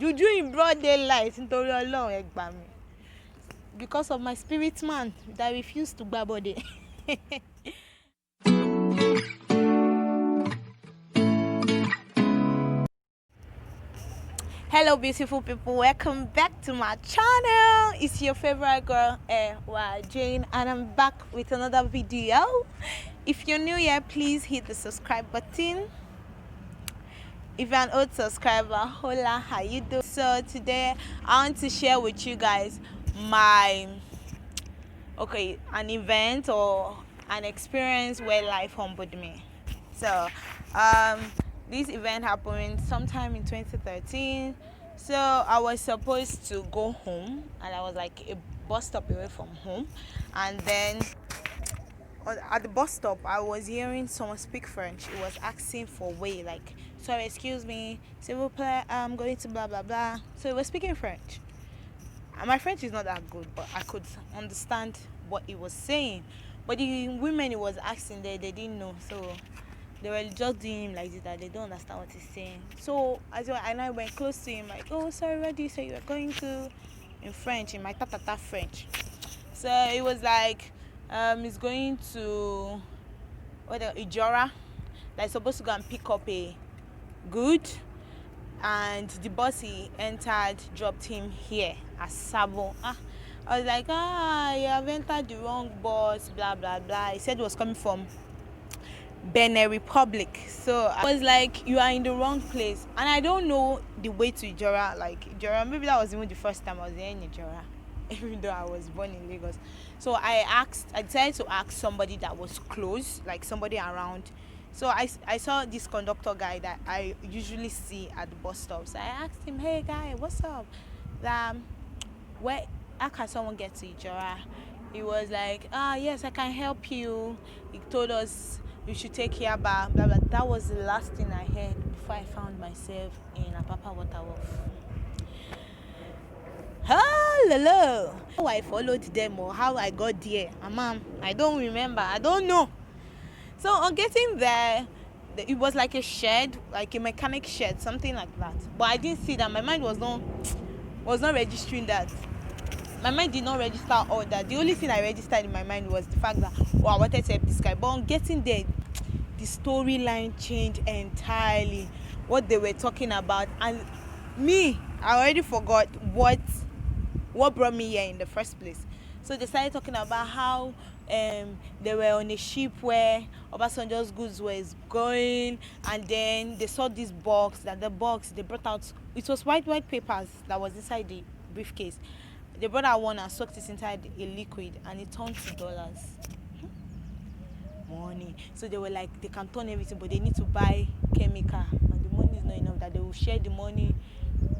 Juju in broad daylight nítorí Ọlọ́run ẹ gbà mí. Because of my spirit man that refused to gbá body. Hello beautiful people, welcome back to my channel. It's your favorite girl Jane, and I'm back with another video. If you're new here, please hit the subscribe button. If you're an old subscriber, hola, how you doing? So today I want to share with you guys an event or an experience where life humbled me. So this event happened sometime in 2013. So I was supposed to go home, and I was like a bus stop away from home, and then at the bus stop I was hearing someone speak French. It was asking for way, like, sorry, excuse me, s'il vous plaît, I'm going to blah blah blah. So it was speaking French, and my French is not that good, but I could understand what he was saying. But the women he was asking, they didn't know, so they were just doing him like this, that they don't understand what he's saying. So I went close to him, like, oh sorry, where do you say you were going to? In French, in my tatata French. So it was like he's going to Ijora, like supposed to go and pick up a good, and the bus he entered dropped him here at Sabo. I was like, you have entered the wrong bus, blah blah blah. He said it was coming from Benin Republic. So I was like, you are in the wrong place, and I don't know the way to Ijora. Like Ijora, maybe that was even the first time I was in Ijora, even though I was born in Lagos. So I decided to ask somebody that was close, like somebody around. So I saw this conductor guy that I usually see at the bus stop. So I asked him, hey guy, what's up? How can someone get to Ijora? He was like, yes, I can help you. He told us you should take here, blah blah blah. That was the last thing I heard before I found myself in Apapa Waterwolf. Hello. How I followed them or how I got there, ma'am, I don't remember. I don't know. So on getting there, it was like a shed, like a mechanic shed, something like that. But I didn't see that. My mind was not registering that. My mind did not register all that. The only thing I registered in my mind was the fact that, I wanted to help this guy. But on getting there, the storyline changed entirely. What they were talking about, and me, I already forgot what brought me here in the first place. So they started talking about how they were on a ship where Obasanjo's goods was going, and then they saw this box. That the box they brought out, it was white papers that was inside the briefcase. They brought out one and soaked it inside a liquid, and it turned to dollars. Money. So they were like, they can turn everything, but they need to buy chemical, and the money is not enough, that they will share the money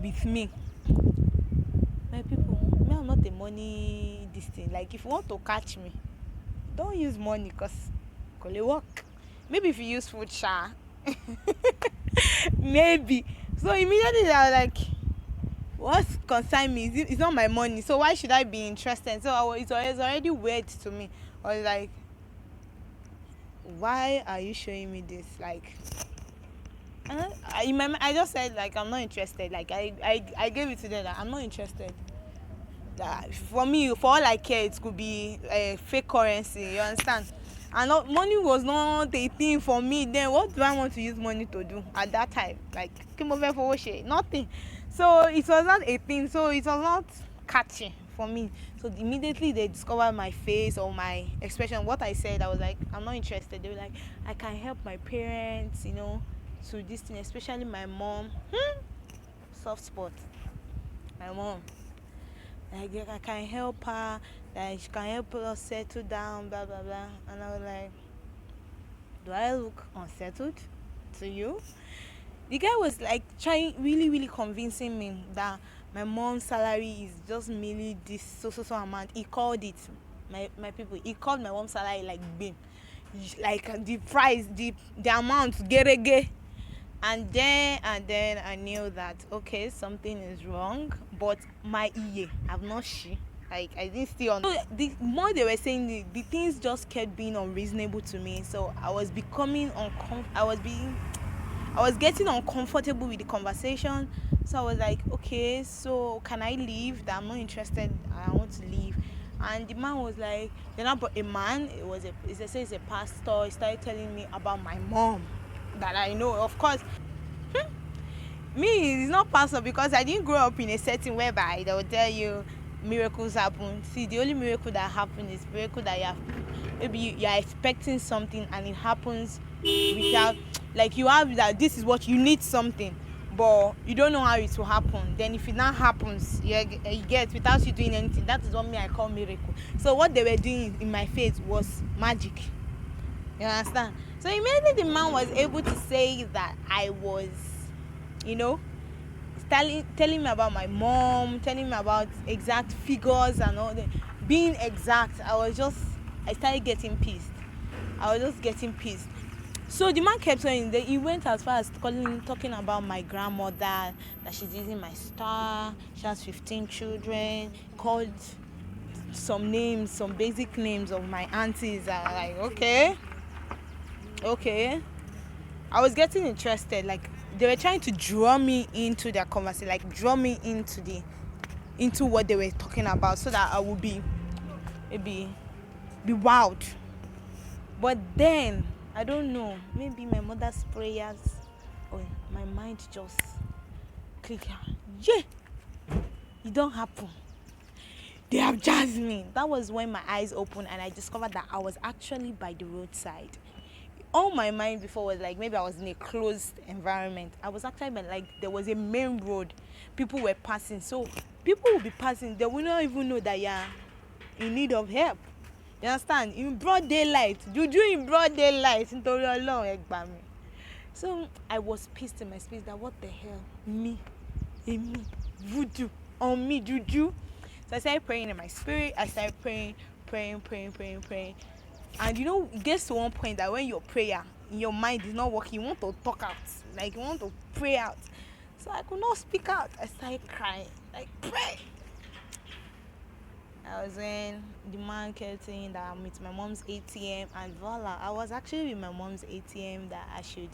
with me. My people, me, I'm not a money this thing. Like, if you want to catch me, don't use money, because it work. Maybe if you use food, maybe. So immediately I was like, what concern me? It's not my money, so why should I be interested? So it's already weird to me. I was like, why are you showing me this? Like, I just said, like, I'm not interested. Like, I gave it to them that I'm not interested. That for me, for all I care, it could be a fake currency. You understand? And money was not a thing for me. Then what do I want to use money to do at that time? Like, came over for nothing. So it was not a thing. So it was not catchy for me. So immediately they discovered my face or my expression, what I said. I was like, I'm not interested. They were like, I can help my parents, to this thing, especially my mom. Soft spot. My mom. Like, I can help her, that she can help us settle down, blah blah blah. And I was like, do I look unsettled to you? The guy was like trying, really convincing me that my mom's salary is just merely this so amount. He called it, my people, he called my mom's salary like BIM, like the price, the amount, gerege. And then I knew that, okay, something is wrong. But my I've not like, I didn't stay on. So the more they were saying, the things just kept being unreasonable to me. So I was becoming I I was getting uncomfortable with the conversation. So I was like, okay, so can I leave? That I'm not interested. I want to leave. And the man was like, then I brought a man. They say it's a pastor. He started telling me about my mom that I know. Of course, me, it's not pastor because I didn't grow up in a setting whereby they will tell you miracles happen. See, the only miracle that happens is miracle that you are expecting something and it happens without, like, you have that this is what you need something, but you don't know how it will happen. Then if it now happens, you get without you doing anything. That is what I call miracle. So what they were doing in my faith was magic. You understand? So immediately the man was able to say that I was, you know, telling me about my mom, telling me about exact figures and all that. Being exact, I started getting pissed. I was just getting pissed. So the man kept saying that he went as far as talking about my grandmother, that she's using my star, she has 15 children, called some names, some basic names of my aunties. I was like, okay. I was getting interested, like they were trying to draw me into their conversation, like draw me into what they were talking about, so that I would be wowed. But then I don't know, maybe my mother's prayers or my mind just clicked. Yeah, it don't happen. They have jazzed me. That was when my eyes opened and I discovered that I was actually by the roadside. All my mind before was like maybe I was in a closed environment. I was actually like there was a main road. People were passing. So people will be passing. They will not even know that you're in need of help. You understand? In broad daylight. Juju in broad daylight. So I was pissed in my space that what the hell? Me. Voodoo. On me, juju. So I started praying in my spirit. I started praying. And you know, it gets to one point that when your prayer in your mind is not working, you want to talk out, like you want to pray out. So I could not speak out. I started crying, like pray. I was when the man kept saying that I'm with my mom's ATM, and voila, I was actually with my mom's ATM, that I should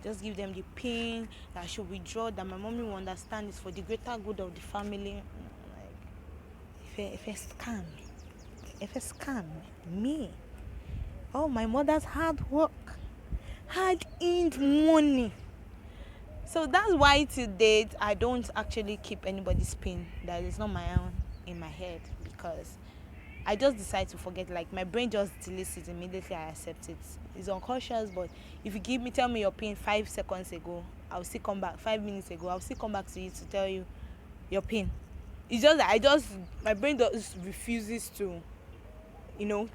just give them the pin, that I should withdraw, that my mommy will understand it's for the greater good of the family. Like, if a scam, me. Oh, my mother's hard work, hard-earned money. So that's why to date I don't actually keep anybody's pin that is not my own in my head, because I just decide to forget. Like my brain just deletes it immediately. I accept it. It's unconscious, but if you tell me your pin 5 seconds ago, I'll still come back. 5 minutes ago, I'll still come back to you to tell you your pin. It's just that my brain just refuses to,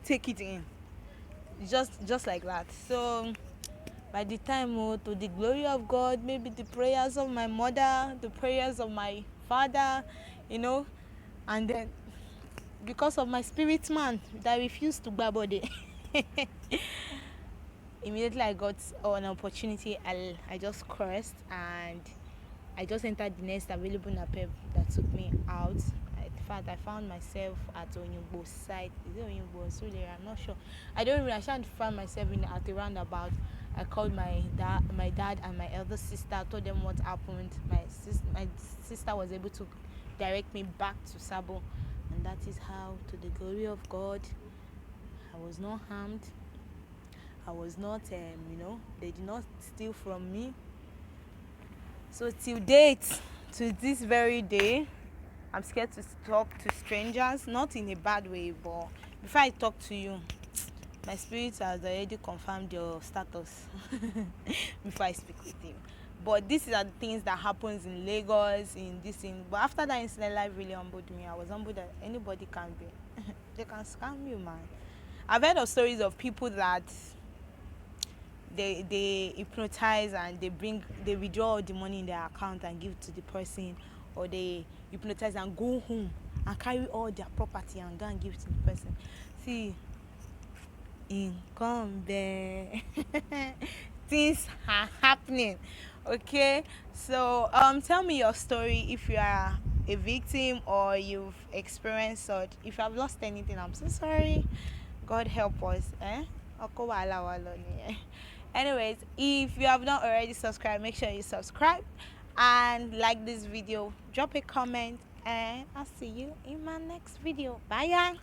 take it in. Just like that. So by the time, to the glory of God, maybe the prayers of my mother, the prayers of my father, and then because of my spirit man that refused to grab body, immediately I got an opportunity. I just crossed and I just entered the next available napep that took me out. In fact, I found myself at Onyugbo side. Is it Onyugbo or Sule? I'm not sure. I shan't find myself at a roundabout. I called my dad and my elder sister, told them what happened. My sister was able to direct me back to Sabo, and that is how, to the glory of God, I was not harmed. I was not, they did not steal from me. So till date, to this very day, I'm scared to talk to strangers, not in a bad way, but before I talk to you, my spirit has already confirmed your status before I speak with you. But these are the things that happens in Lagos, in this thing. But after that incident, life really humbled me. I was humbled that anybody can be. They can scam you, man. I've heard of stories of people that they hypnotize and they withdraw all the money in their account and give it to the person, or they hypnotize and go home and carry all their property and go and give it to the person. See, income there. Things are happening. Okay, so tell me your story if you are a victim or you've experienced such. If you have lost anything, I'm so sorry. God help us. Anyways, if you have not already subscribed, make sure you subscribe and like this video. Drop a comment, and I'll see you in my next video. Bye, y'all.